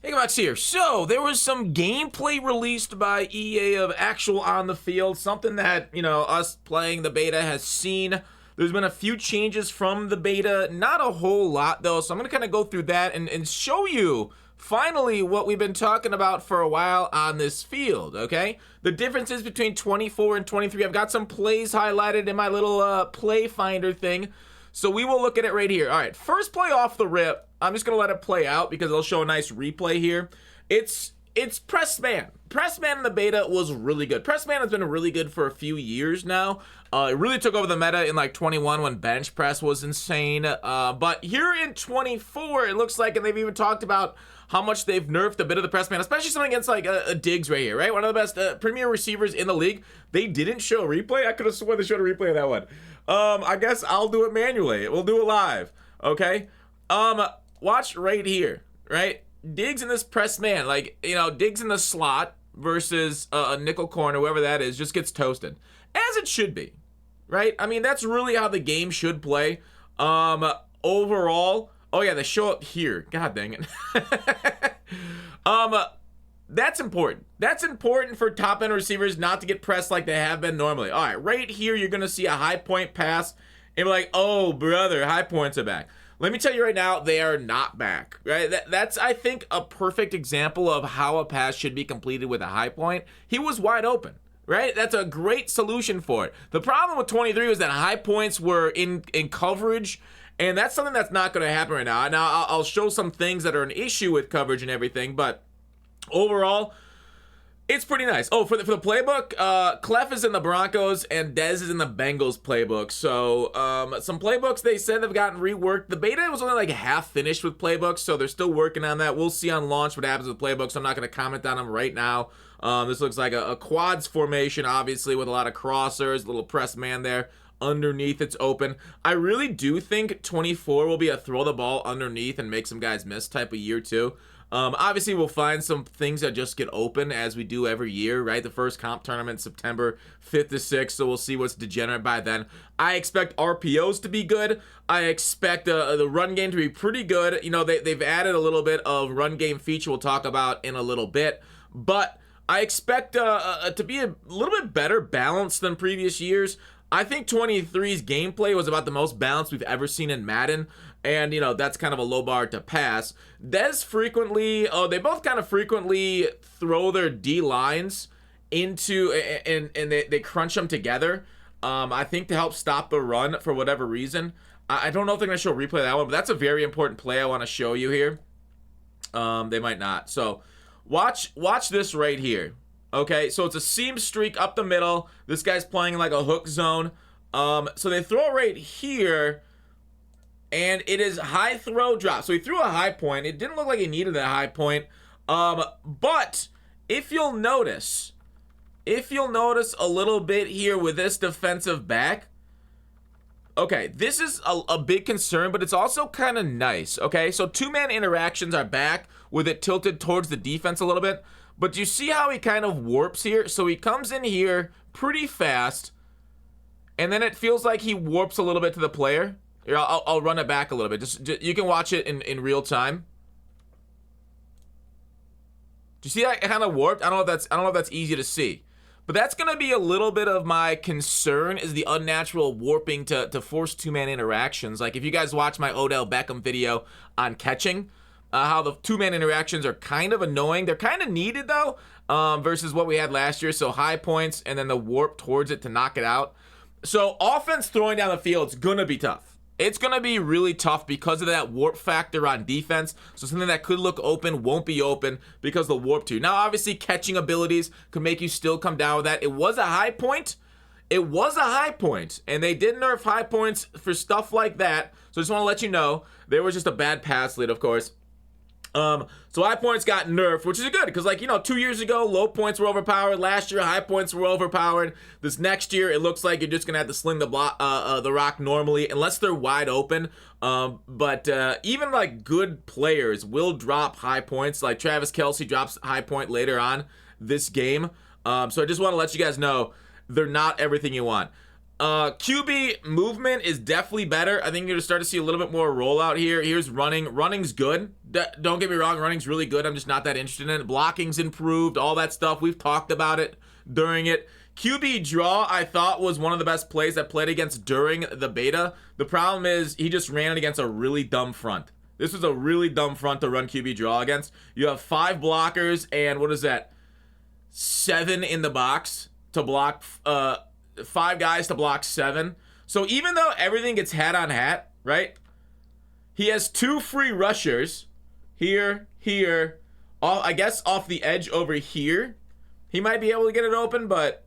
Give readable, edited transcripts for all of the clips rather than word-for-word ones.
Hey, Max here. So, there was some gameplay released by EA of actual on the field, something that, us playing the beta has seen. There's been a few changes from the beta, not a whole lot though, so I'm going to kind of go through that and show you, finally, what we've been talking about for a while on this field, okay? The differences between 24 and 23, I've got some plays highlighted in my little play finder thing. So we will look at it right here. All right, first play off the rip. I'm just gonna let it play out because it'll show a nice replay here. It's press man. Press man in the beta was really good. Press man has been really good for a few years now. It really took over the meta in like 21 when bench press was insane. But here in 24, it looks like, and they've even talked about how much they've nerfed a bit of the press man, especially something against like a Diggs right here, right? One of the best premier receivers in the league. They didn't show a replay. I could have sworn they showed a replay of that one. I guess I'll do it manually. We'll do it live, okay? Watch right here, right? Diggs in this press man, like, Diggs in the slot versus a nickel corner, whoever that is, just gets toasted. As it should be, right? I mean, that's really how the game should play. Overall, oh yeah, they show up here. God dang it. That's important. That's important for top-end receivers not to get pressed like they have been normally. All right, right here, you're going to see a high point pass, and be like, oh, brother, high points are back. Let me tell you right now, they are not back, right? That's, I think, a perfect example of how a pass should be completed with a high point. He was wide open, right? That's a great solution for it. The problem with 23 was that high points were in coverage, and that's something that's not going to happen right now. Now, I'll show some things that are an issue with coverage and everything, but overall, it's pretty nice. Oh, for the playbook, Clef is in the Broncos and Dez is in the Bengals playbook. So, some playbooks they said have gotten reworked. The beta was only like half finished with playbooks, so they're still working on that. We'll see on launch what happens with playbooks. So I'm not going to comment on them right now. This looks like a quads formation, obviously, with a lot of crossers, little press man there. Underneath, it's open. I really do think 24 will be a throw the ball underneath and make some guys miss type of year too. Obviously, we'll find some things that just get open as we do every year, right? The first comp tournament, September 5th to 6th, so we'll see what's degenerate by then. I expect RPOs to be good. I expect the run game to be pretty good. They've added a little bit of run game feature we'll talk about in a little bit, but I expect to be a little bit better balanced than previous years. I think 23's gameplay was about the most balanced we've ever seen in Madden. And, that's kind of a low bar to pass. Dez frequently, they both kind of frequently throw their D lines into, and they crunch them together. I think to help stop the run for whatever reason. I don't know if they're going to show a replay of that one, but that's a very important play I want to show you here. They might not. So watch this right here. Okay, so it's a seam streak up the middle. This guy's playing in like a hook zone. So they throw it right here. And it is high throw drop. So he threw a high point. It didn't look like he needed a high point. But if you'll notice a little bit here with this defensive back. Okay, this is a big concern, but it's also kind of nice. Okay, so two-man interactions are back with it tilted towards the defense a little bit. But do you see how he kind of warps here? So he comes in here pretty fast. And then it feels like he warps a little bit to the player. Here, I'll run it back a little bit. Just you can watch it in real time. Do you see that kind of warped? I don't know if that's easy to see. But that's going to be a little bit of my concern is the unnatural warping to force two-man interactions. Like if you guys watch my Odell Beckham video on catching, how the two-man interactions are kind of annoying. They're kind of needed though, versus what we had last year. So high points and then the warp towards it to knock it out. So offense throwing down the field is going to be tough. It's going to be really tough because of that warp factor on defense. So something that could look open won't be open because of the warp too. Now, obviously, catching abilities could make you still come down with that. It was a high point. It was a high point. And they did nerf high points for stuff like that. So I just want to let you know, there was just a bad pass lead, of course. So high points got nerfed, which is good because 2 years ago, low points were overpowered. Last year, high points were overpowered. This next year, it looks like you're just gonna have to sling the rock normally, unless they're wide open. But even like good players will drop high points. Like Travis Kelce drops high point later on this game. So I just want to let you guys know they're not everything you want. QB movement is definitely better. I think you're going to start to see a little bit more rollout here. Here's running. Running's good. Don't get me wrong. Running's really good. I'm just not that interested in it. Blocking's improved. All that stuff. We've talked about it during it. QB draw, I thought, was one of the best plays that played against during the beta. The problem is he just ran it against a really dumb front. This was a really dumb front to run QB draw against. You have 5 blockers and what is that? 7 in the box to block 5 guys to block 7. So even though everything gets hat on hat, right? He has 2 free rushers here, I guess off the edge over here. He might be able to get it open, but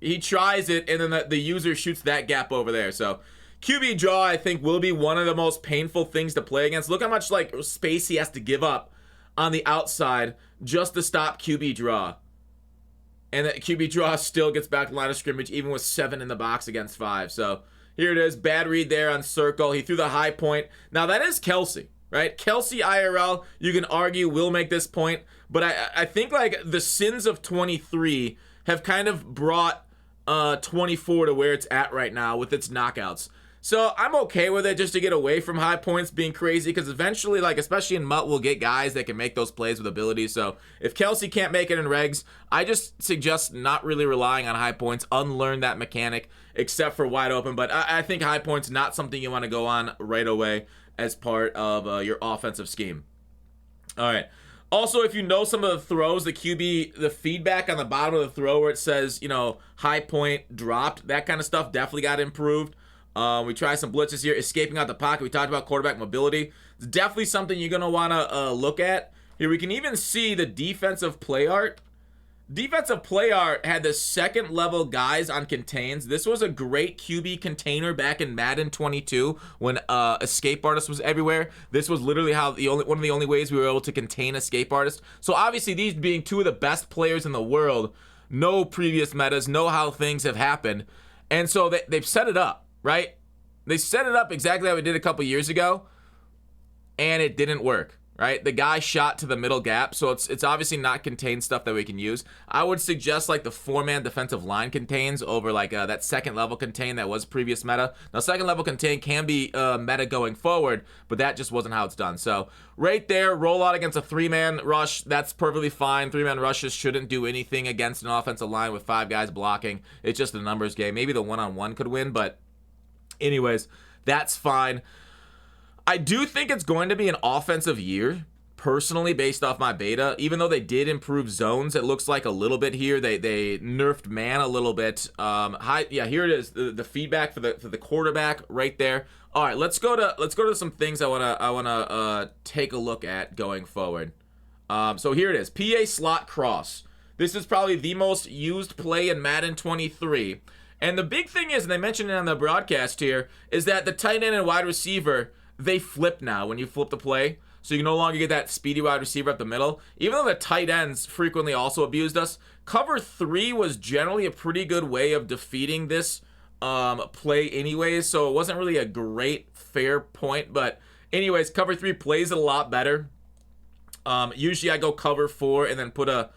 he tries it, and then the user shoots that gap over there. So QB draw, I think, will be one of the most painful things to play against. Look how much like space he has to give up on the outside just to stop QB draw. And that QB draw still gets back to line of scrimmage, even with 7 in the box against 5. So here it is. Bad read there on circle. He threw the high point. Now that is Kelsey, right? Kelsey IRL, you can argue, will make this point. But I think like the sins of 23 have kind of brought 24 to where it's at right now with its knockouts. So I'm okay with it just to get away from high points being crazy, because eventually, like especially in MUT, we'll get guys that can make those plays with ability. So if Kelsey can't make it in regs, I just suggest not really relying on high points, unlearn that mechanic except for wide open. But I think high points not something you want to go on right away as part of your offensive scheme. All right. Also, if you know some of the throws, the QB, the feedback on the bottom of the throw where it says, high point dropped, that kind of stuff definitely got improved. We try some blitzes here, escaping out the pocket. We talked about quarterback mobility. It's definitely something you're going to want to look at. Here we can even see the defensive play art. Defensive play art had the second level guys on contains. This was a great QB container back in Madden 22 when escape artist was everywhere. This was literally how one of the only ways we were able to contain escape artist. So obviously these being 2 of the best players in the world, no previous metas, know how things have happened. And so they've set it up. Right? They set it up exactly how we did a couple years ago, and it didn't work, right? The guy shot to the middle gap, so it's obviously not contained stuff that we can use. I would suggest like the 4-man defensive line contains over like that second level contain that was previous meta. Now second level contain can be meta going forward, but that just wasn't how it's done. So right there, roll out against a 3-man rush, that's perfectly fine. 3-man rushes shouldn't do anything against an offensive line with 5 guys blocking. It's just a numbers game. Maybe the one-on-one could win, but anyways, that's fine. I do think it's going to be an offensive year, personally, based off my beta. Even though they did improve zones, it looks like a little bit here. They nerfed man a little bit. Here it is. The feedback for the quarterback right there. All right, let's go to some things I wanna take a look at going forward. So here it is. PA slot cross. This is probably the most used play in Madden 23. And the big thing is, and they mentioned it on the broadcast here, is that the tight end and wide receiver, they flip now when you flip the play. So you can no longer get that speedy wide receiver up the middle. Even though the tight ends frequently also abused us, cover 3 was generally a pretty good way of defeating this play anyways. So it wasn't really a great fair point. But anyways, cover 3 plays it a lot better. Usually I go cover 4 and then put a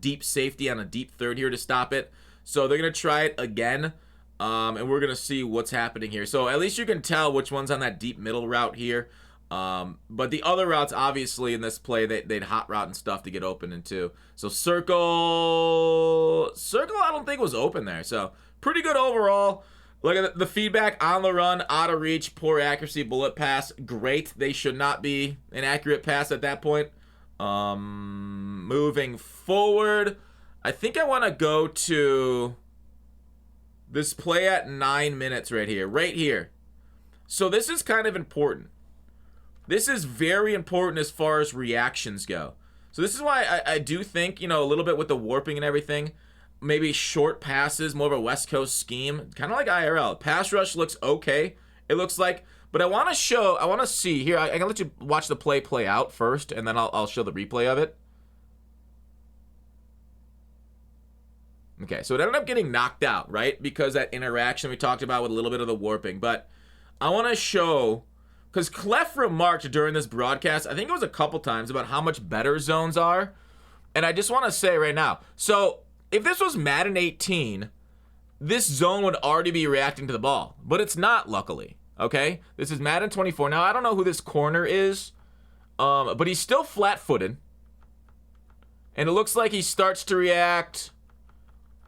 deep safety on a deep third here to stop it. So they're going to try it again, and we're going to see what's happening here. So at least you can tell which one's on that deep middle route here. But the other routes, obviously, in this play, they'd hot route and stuff to get open into. So circle, I don't think was open there. So pretty good overall. Look at the feedback on the run, out of reach, poor accuracy, bullet pass. Great. They should not be an accurate pass at that point. Moving forward, I think I want to go to this play at 9 minutes right here. So this is kind of important. This is very important as far as reactions go. So this is why I do think, a little bit with the warping and everything, maybe short passes, more of a West Coast scheme, kind of like IRL. Pass rush looks okay, it looks like. But I want to see here. I can let you watch the play out first, and then I'll show the replay of it. Okay, so it ended up getting knocked out, right? Because that interaction we talked about with a little bit of the warping. But I want to show, because Clef remarked during this broadcast, I think it was a couple times, about how much better zones are. And I just want to say right now, so if this was Madden 18, this zone would already be reacting to the ball, but it's not, luckily. Okay, this is Madden 24. Now I don't know who this corner is, but he's still flat-footed, and it looks like he starts to react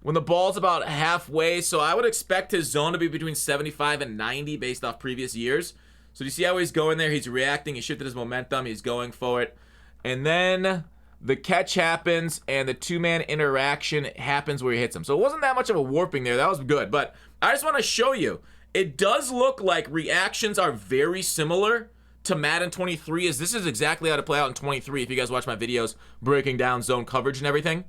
when the ball's about halfway. So I would expect his zone to be between 75 and 90 based off previous years. So do you see how he's going there? He's reacting. He shifted his momentum. He's going for it, and then the catch happens, and the two-man interaction happens where he hits him. So it wasn't that much of a warping there. That was good. But I just want to show you, it does look like reactions are very similar to Madden 23, as this is exactly how to play out in 23, if you guys watch my videos breaking down zone coverage and everything.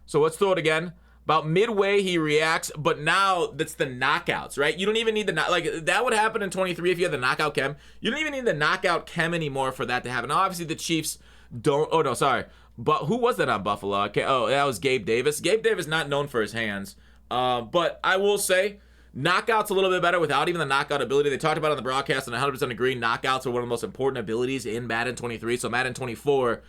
So let's throw it again. About midway, he reacts, but now that's the knockouts, right? You don't even need the, like, that would happen in 23 if you had the knockout chem. You don't even need the knockout chem anymore for that to happen. Now, obviously, the Chiefs don't, oh, no, sorry. But who was that on Buffalo? Okay, oh, that was Gabe Davis. Gabe Davis not known for his hands. But I will say, knockouts a little bit better without even the knockout ability. They talked about it on the broadcast, and I 100% agree. Knockouts are one of the most important abilities in Madden 23. So Madden 24,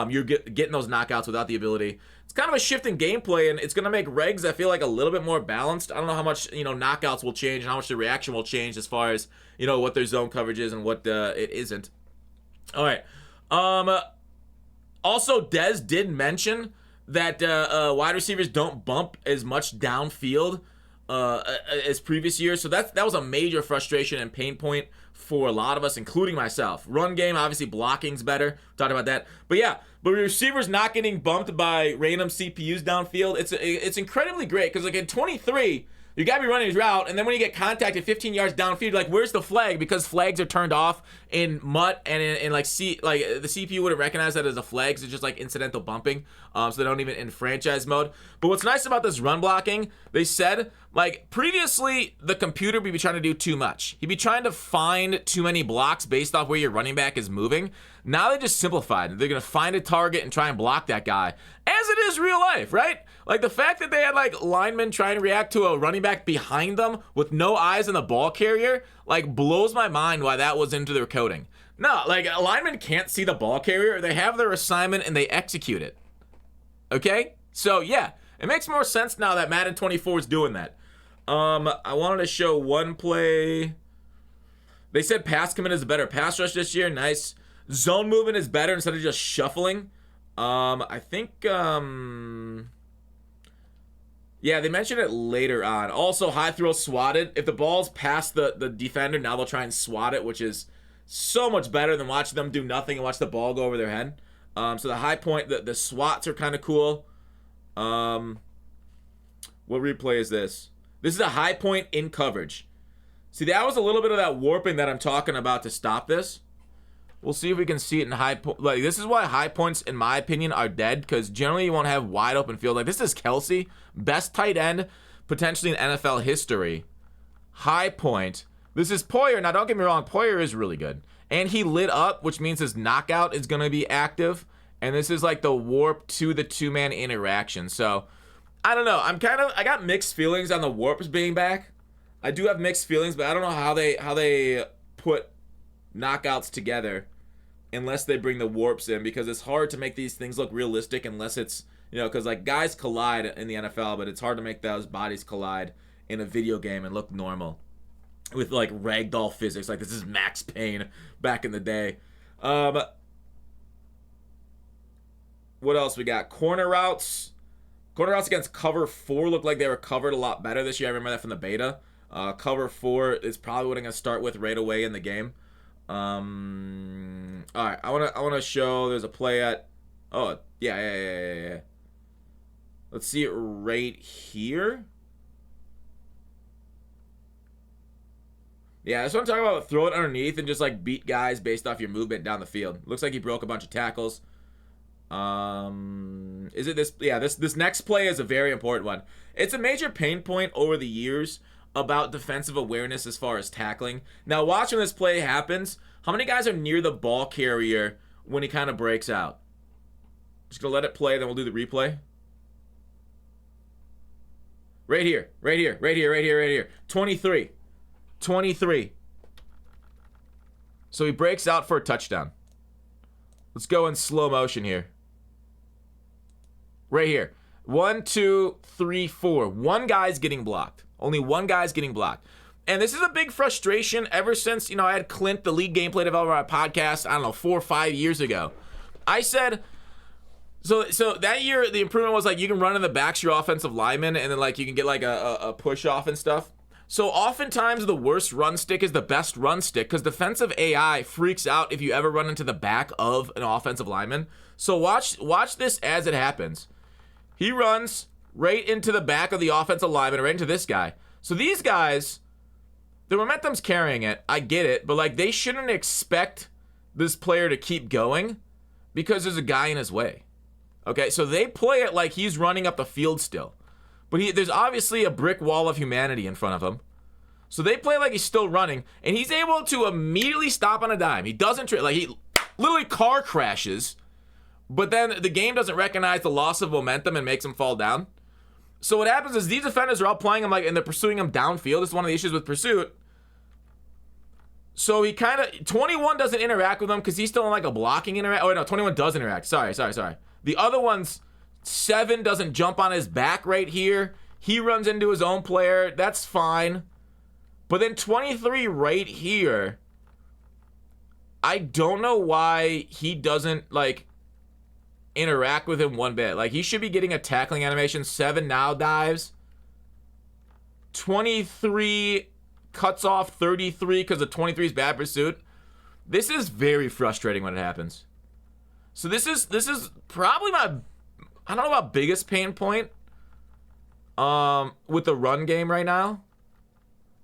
you're getting those knockouts without the ability. It's kind of a shift in gameplay, and it's going to make regs, I feel like, a little bit more balanced. I don't know how much, knockouts will change and how much the reaction will change as far as, what their zone coverage is and what it isn't. All right. Also, Dez did mention that wide receivers don't bump as much downfield as previous years. So that was a major frustration and pain point for a lot of us, including myself. Run game, obviously blocking's better. Talked about that. But yeah, but receivers not getting bumped by random CPUs downfield, it's incredibly great, because like in 23, you gotta be running his route, and then when you get contacted 15 yards downfield, you're like, where's the flag? Because flags are turned off in MUT, and in the CPU wouldn't recognize that as a flag, because it's just like incidental bumping, so they don't even in franchise mode. But what's nice about this run blocking, they said, like, previously the computer would be trying to do too much. He'd be trying to find too many blocks based off where your running back is moving. Now they just simplified. They're gonna find a target and try and block that guy, as it is real life, right? Like, the fact that they had, like, linemen trying to react to a running back behind them with no eyes on the ball carrier, like, blows my mind why that was into their coding. No, like, linemen can't see the ball carrier. They have their assignment and they execute it. Okay? So, yeah, it makes more sense now that Madden 24 is doing that. I wanted to show one play. They said pass commit is a better pass rush this year. Nice. Zone movement is better instead of just shuffling. I think, yeah, they mentioned it later on. Also, high throw swatted. If the ball's past the defender, now they'll try and swat it, which is so much better than watching them do nothing and watch the ball go over their head. So the high point, the swats are kind of cool. What replay is this? This is a high point in coverage. See, that was a little bit of that warping that I'm talking about to stop this. We'll see if we can see it in high point. Like, this is why high points, in my opinion, are dead, because generally you won't have wide open field. Like, this is Kelsey, best tight end potentially in NFL history. High point. This is Poyer. Now, don't get me wrong, Poyer is really good. And he lit up, which means his knockout is going to be active. And this is like the warp to the two-man interaction. So, I don't know. I got mixed feelings on the warps being back. I do have mixed feelings, but I don't know how they put knockouts together unless they bring the warps in, because it's hard to make these things look realistic unless it's, because like guys collide in the NFL, but it's hard to make those bodies collide in a video game and look normal with like ragdoll physics. Like, this is Max Payne back in the day. What else we got? Corner routes. Corner routes against cover 4 look like they were covered a lot better this year. I remember that from the beta. Cover 4 is probably what I'm gonna start with right away in the game. All right, I wanna show. There's a play at. Oh yeah. Let's see it right here. Yeah, that's what I'm talking about. Throw it underneath and just like beat guys based off your movement down the field. Looks like he broke a bunch of tackles. Is it this? Yeah, this next play is a very important one. It's a major pain point over the years about defensive awareness as far as tackling. Now, watching this play happens, how many guys are near the ball carrier when he kind of breaks out? Just gonna let it play, then we'll do the replay. Right here. 23. So he breaks out for a touchdown. Let's go in slow motion here. Right here. 1, 2, 3, 4. One guy's getting blocked. Only one guy's getting blocked. And this is a big frustration ever since, I had Clint, the lead gameplay developer on a podcast, I don't know, 4 or 5 years ago. I said, so that year, the improvement was like you can run in the backs your offensive lineman, and then like you can get like a push off and stuff. So oftentimes the worst run stick is the best run stick because defensive AI freaks out if you ever run into the back of an offensive lineman. So watch this as it happens. He runs right into the back of the offensive lineman, right into this guy. So these guys, the momentum's carrying it. I get it, but like they shouldn't expect this player to keep going because there's a guy in his way. Okay, so they play it like he's running up the field still. But there's obviously a brick wall of humanity in front of him. So they play like he's still running, and he's able to immediately stop on a dime. He doesn't, like he literally car crashes, but then the game doesn't recognize the loss of momentum and makes him fall down. So what happens is these defenders are all playing him like, and they're pursuing him downfield. This is one of the issues with pursuit. So he kind of, 21 doesn't interact with him because he's still in like a blocking interact. Oh, no, 21 does interact. Sorry. The other one's 7 doesn't jump on his back right here. He runs into his own player. That's fine. But then 23 right here, I don't know why he doesn't like interact with him one bit. Like he should be getting a tackling animation. 7 now dives. 23 cuts off 33 because of 23's bad pursuit. This is very frustrating when it happens. So this is probably my, I don't know about biggest pain point with the run game right now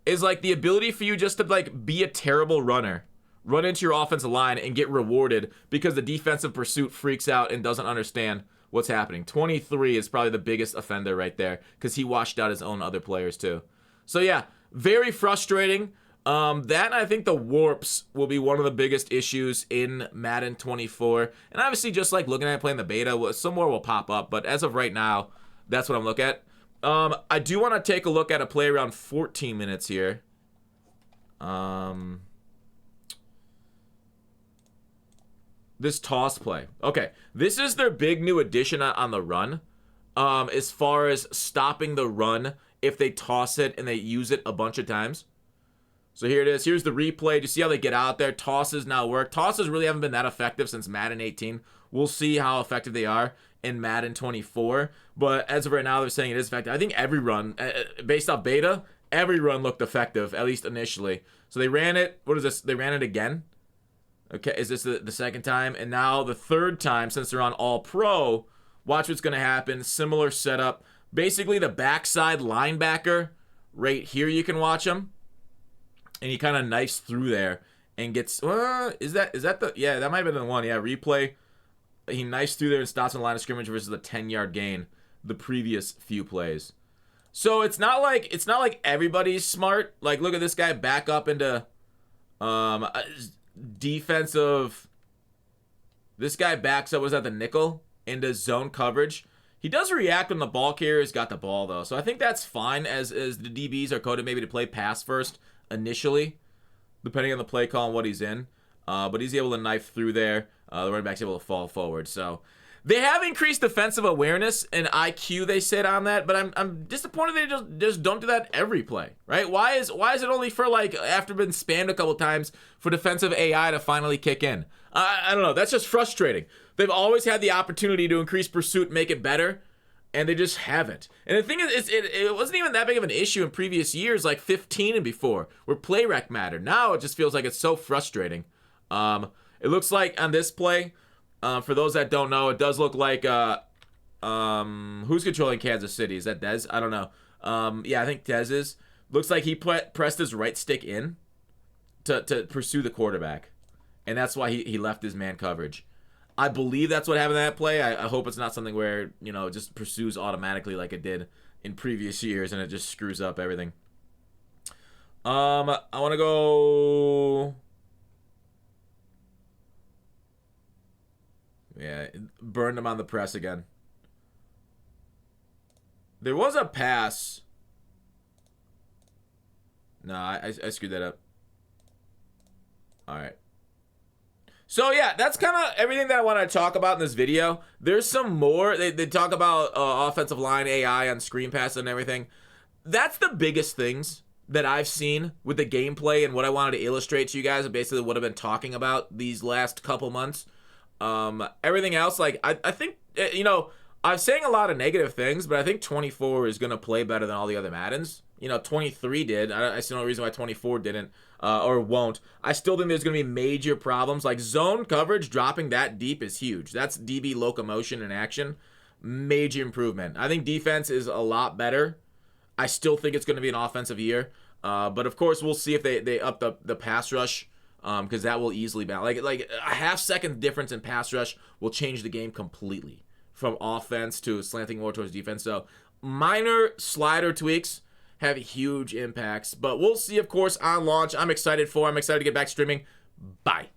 is like the ability for you just to like be a terrible runner, run into your offensive line and get rewarded because the defensive pursuit freaks out and doesn't understand what's happening. 23 is probably the biggest offender right there because he washed out his own other players too. So yeah, very frustrating. That and I think the warps will be one of the biggest issues in Madden 24. And obviously just like looking at playing the beta, some more will pop up. But as of right now, that's what I'm looking at. I do want to take a look at a play around 14 minutes here. This toss play. Okay, this is their big new addition on the run. As far as stopping the run if they toss it and they use it a bunch of times. So here it is. Here's the replay. Do you see how they get out there? Tosses now work. Tosses really haven't been that effective since Madden 18. We'll see how effective they are in Madden 24. But as of right now, they're saying it is effective. I think every run, based off beta, every run looked effective, at least initially. So they ran it. What is this? They ran it again. Okay, is this the second time? And now the third time, since they're on All Pro, watch what's going to happen. Similar setup. Basically, the backside linebacker right here, you can watch him. And he kind of knifes through there and gets, is that the, yeah, that might have been the one. Yeah, replay. He knifes through there and stops in the line of scrimmage versus a 10-yard gain the previous few plays. So it's not like everybody's smart. Like, look at this guy back up into defensive. This guy backs up, was that the nickel, into zone coverage. He does react when the ball carrier's got the ball, though. So I think that's fine as the DBs are coded maybe to play pass first initially, depending on the play call and what he's in. But he's able to knife through there. The running back's able to fall forward. So they have increased defensive awareness and IQ, they said on that, but I'm disappointed they just don't do that every play, right? Why is it only for like after been spammed a couple times for defensive AI to finally kick in? I don't know. That's just frustrating. They've always had the opportunity to increase pursuit, make it better, and they just haven't. And the thing is, it wasn't even that big of an issue in previous years, like 15 and before, where play rec mattered. Now it just feels like it's so frustrating. It looks like on this play, for those that don't know, it does look like who's controlling Kansas City? Is that Dez? I don't know. Yeah, I think Dez is. Looks like he pressed his right stick in to pursue the quarterback, and that's why he left his man coverage. I believe that's what happened in that play. I hope it's not something where, it just pursues automatically like it did in previous years and it just screws up everything. I want to go... Yeah, burned him on the press again. There was a pass. No, I screwed that up. All right. So yeah, that's kind of everything that I want to talk about in this video. There's some more. They talk about offensive line AI on screen pass and everything. that's the biggest things that I've seen with the gameplay and what I wanted to illustrate to you guys, and basically what I've been talking about these last couple months. Everything else, like, I think, you know, I'm saying a lot of negative things, but I think 24 is going to play better than all the other Maddens. You know, 23 did. I see no reason why 24 didn't or won't. I still think there's going to be major problems. Like, zone coverage dropping that deep is huge. That's DB locomotion in action. Major improvement. I think defense is a lot better. I still think it's going to be an offensive year. But, of course, we'll see if they up the pass rush, because that will easily balance. Like a half-second difference in pass rush will change the game completely from offense to slanting more towards defense. So minor slider tweaks have huge impacts. But we'll see, of course, on launch. I'm excited to get back streaming. Bye.